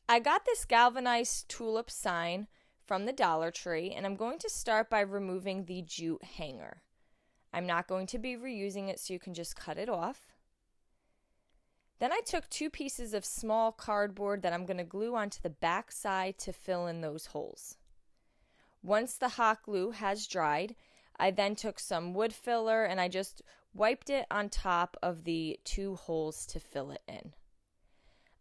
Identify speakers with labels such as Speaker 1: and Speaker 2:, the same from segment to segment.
Speaker 1: I got this galvanized tulip sign from the Dollar Tree, and I'm going to start by removing the jute hanger. I'm not going to be reusing it, so you can just cut it off. Then I took 2 pieces of small cardboard that I'm going to glue onto the back side to fill in those holes. Once the hot glue has dried, I then took some wood filler and I just wiped it on top of the 2 holes to fill it in.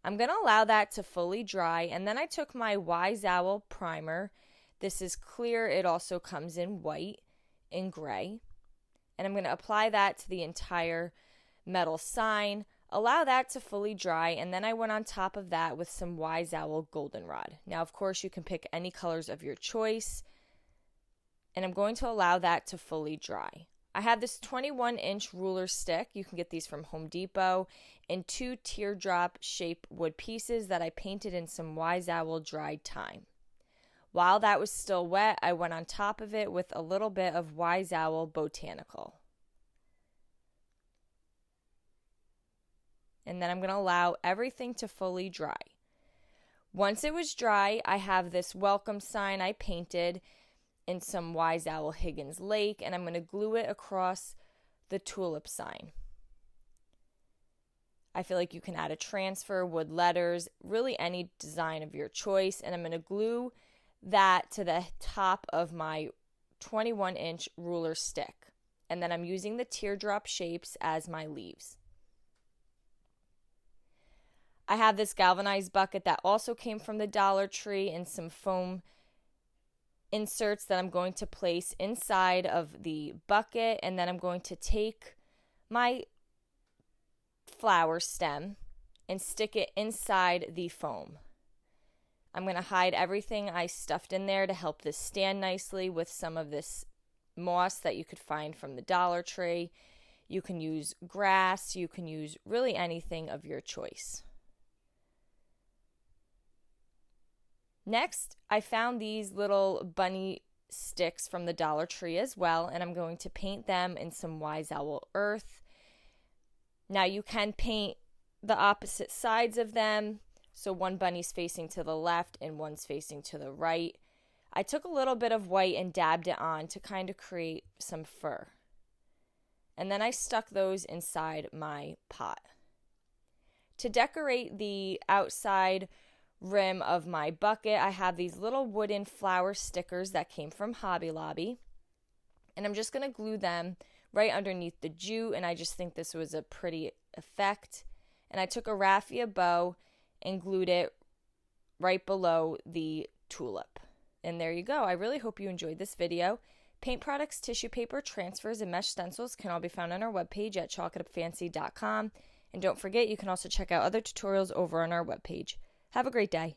Speaker 1: I'm going to allow that to fully dry, and then I took my Wise Owl primer. This is clear. It also comes in white and gray. And I'm going to apply that to the entire metal sign, allow that to fully dry, and then I went on top of that with some Wise Owl goldenrod. Now, of course, you can pick any colors of your choice, and I'm going to allow that to fully dry. I have this 21-inch ruler stick. You can get these from Home Depot, and 2 teardrop shaped wood pieces that I painted in some Wise Owl dried thyme. While that was still wet, I went on top of it with a little bit of Wise Owl Botanical. And then I'm going to allow everything to fully dry. Once it was dry, I have this welcome sign I painted in some Wise Owl Higgins Lake, and I'm going to glue it across the tulip sign. I feel like you can add a transfer, wood letters, really any design of your choice, and I'm going to glue that to the top of my 21-inch ruler stick. And then I'm using the teardrop shapes as my leaves. I have this galvanized bucket that also came from the Dollar Tree and some foam inserts that I'm going to place inside of the bucket, and then I'm going to take my flower stem and stick it inside the foam. I'm going to hide everything I stuffed in there to help this stand nicely with some of this moss that you could find from the Dollar Tree. You can use grass, you can use really anything of your choice. Next, I found these little bunny sticks from the Dollar Tree as well, and I'm going to paint them in some Wise Owl earth. Now you can paint the opposite sides of them, so one bunny's facing to the left and one's facing to the right. I took a little bit of white and dabbed it on to kind of create some fur. And then I stuck those inside my pot. To decorate the outside rim of my bucket, I have these little wooden flower stickers that came from Hobby Lobby, and I'm just going to glue them right underneath the jute, and I just think this was a pretty effect. And I took a raffia bow and glued it right below the tulip. And there you go. I really hope you enjoyed this video. Paint products, tissue paper, transfers, and mesh stencils can all be found on our webpage at chalkitupfancy.com. And don't forget, you can also check out other tutorials over on our webpage. Have a great day.